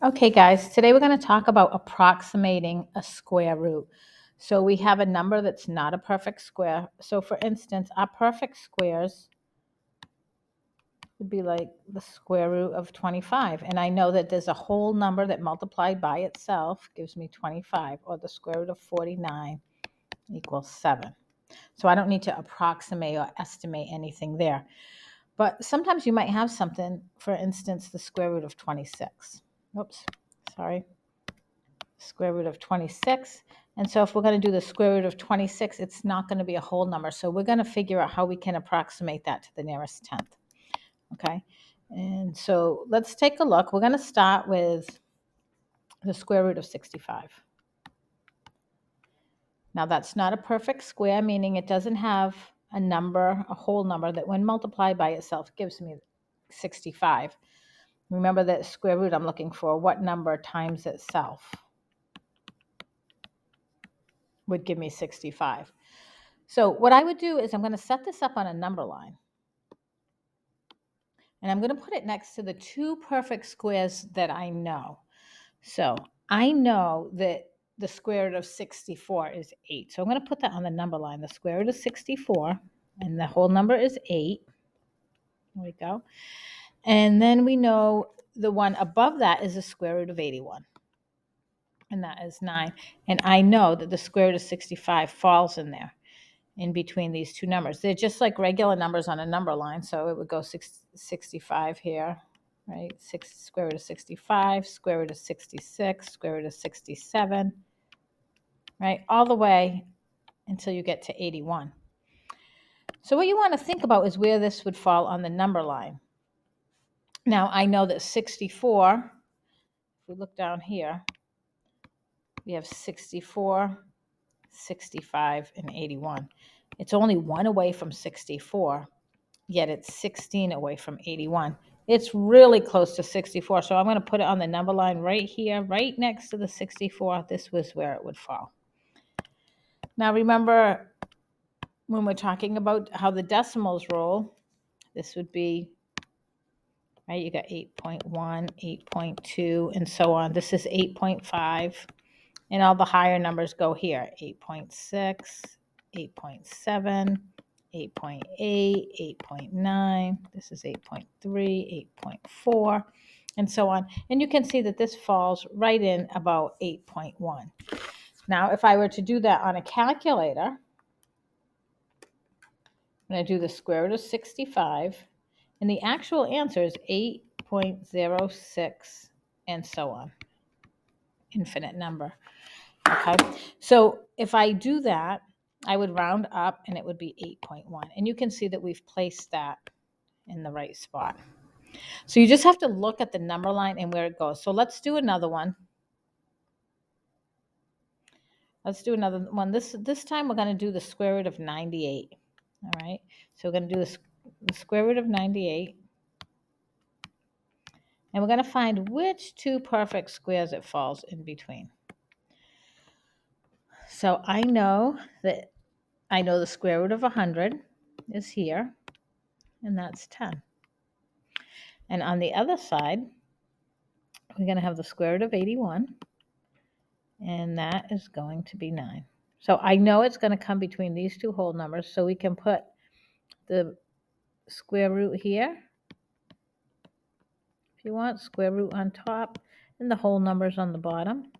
Okay, guys, today we're going to talk about approximating a square root. So we have a number that's not a perfect square. So for instance, our perfect squares would be like the square root of 25. And I know that there's a whole number that multiplied by itself gives me 25, or the square root of 49 equals 7. So I don't need to approximate or estimate anything there. But sometimes you might have something, for instance, the square root of 26. Oops, sorry. Square root of 26. And so if we're going to do the square root of 26, it's not going to be a whole number. So we're going to figure out how we can approximate that to the nearest tenth. Okay. And so let's take a look. We're going to start with the square root of 65. Now that's not a perfect square, meaning it doesn't have a number, a whole number that when multiplied by itself gives me 65. Remember that square root I'm looking for, what number times itself would give me 65. So what I would do is I'm going to set this up on a number line. And I'm going to put it next to the two perfect squares that I know. So I know that the square root of 64 is 8. So I'm going to put that on the number line. The square root of 64, and the whole number is 8. There we go. And then we know the one above that is the square root of 81. And that is 9. And I know that the square root of 65 falls in there, in between these two numbers. They're just like regular numbers on a number line. So it would go 65 here, right? Square root of 65, square root of 66, square root of 67, right? All the way until you get to 81. So what you want to think about is where this would fall on the number line. Now I know that 64, if we look down here, we have 64, 65, and 81. It's only one away from 64. Yet it's 16 away from 81. It's really close to 64. So I'm going to put it on the number line right here, right next to the 64. This was where it would fall. Now remember, when we're talking about how the decimals roll, this would be, right, you got 8.1, 8.2, and so on. This is 8.5. And all the higher numbers go here, 8.6, 8.7, 8.8, 8.9, this is 8.3, 8.4, and so on. And you can see that this falls right in about 8.1. Now, if I were to do that on a calculator, I'm going to do the square root of 65, and the actual answer is 8.06, and so on. Infinite number. Okay, so if I do that, I would round up and it would be 8.1. And you can see that we've placed that in the right spot. So you just have to look at the number line and where it goes. So let's do another one. Let's do another one. This time we're going to do the square root of 98. All right, so we're going to do the square root of 98. And we're going to find which two perfect squares it falls in between. So I know the square root of 100 is here, and that's 10. And on the other side, we're going to have the square root of 81, and that is going to be 9. So I know it's going to come between these two whole numbers, so we can put the square root here, if you want, square root on top, and the whole numbers on the bottom.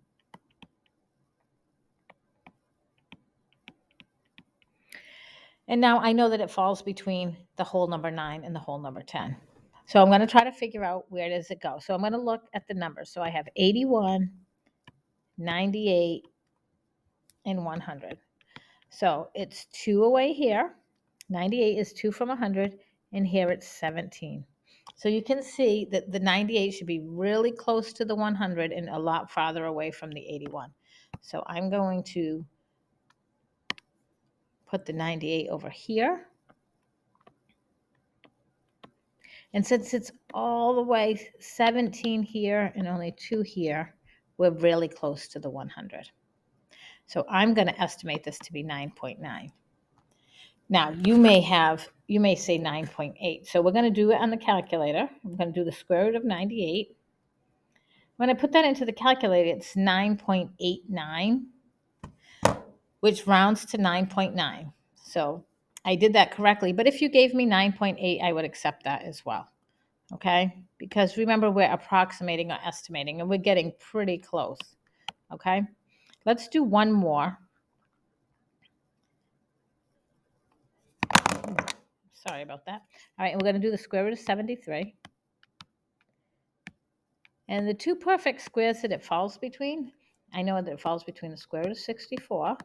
And now I know that it falls between the whole number 9 and the whole number 10. So I'm going to try to figure out where does it go. So I'm going to look at the numbers. So I have 81, 98, and 100. So it's 2 away here. 98 is 2 from 100, and here it's 17. So you can see that the 98 should be really close to the 100 and a lot farther away from the 81. So I'm going to put the 98 over here. And since it's all the way 17 here and only 2 here, we're really close to the 100. So I'm going to estimate this to be 9.9. Now, you may say 9.8. So we're going to do it on the calculator. I'm going to do the square root of 98. When I put that into the calculator, it's 9.89, which rounds to 9.9. So I did that correctly. But if you gave me 9.8, I would accept that as well. Okay? Because remember, we're approximating or estimating, and we're getting pretty close. Okay? Let's do one more. Sorry about that. All right, and we're going to do the square root of 73. And the two perfect squares that it falls between, I know that it falls between the square root of 64,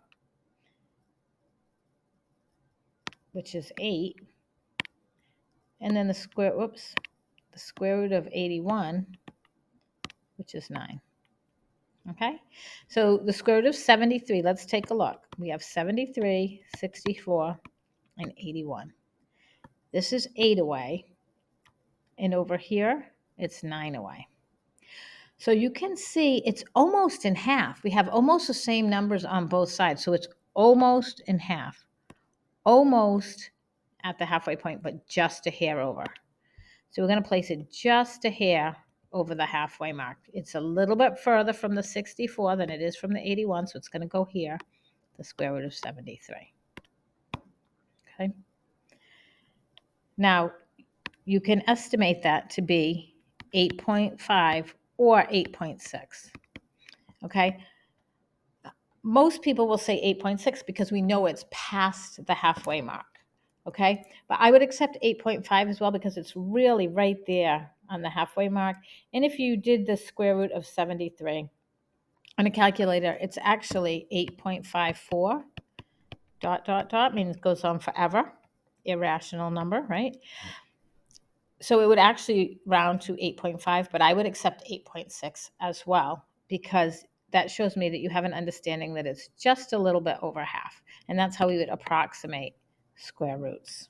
which is 8, and then the square root of 81, which is 9. Okay? So the square root of 73, let's take a look. We have 73, 64, and 81. This is 8 away, and over here, it's 9 away. So you can see it's almost in half. We have almost the same numbers on both sides. So it's almost in half, almost at the halfway point, but just a hair over. So we're going to place it just a hair over the halfway mark. It's a little bit further from the 64 than it is from the 81, so it's going to go here, the square root of 73. Okay. Now, you can estimate that to be 8.5 or 8.6. Okay. Most people will say 8.6 because we know it's past the halfway mark. Okay, but I would accept 8.5 as well because it's really right there on the halfway mark. And if you did the square root of 73 on a calculator, it's actually 8.54 ... means it goes on forever. Irrational number, right? So it would actually round to 8.5, but I would accept 8.6 as well because that shows me that you have an understanding that it's just a little bit over half. And that's how we would approximate square roots.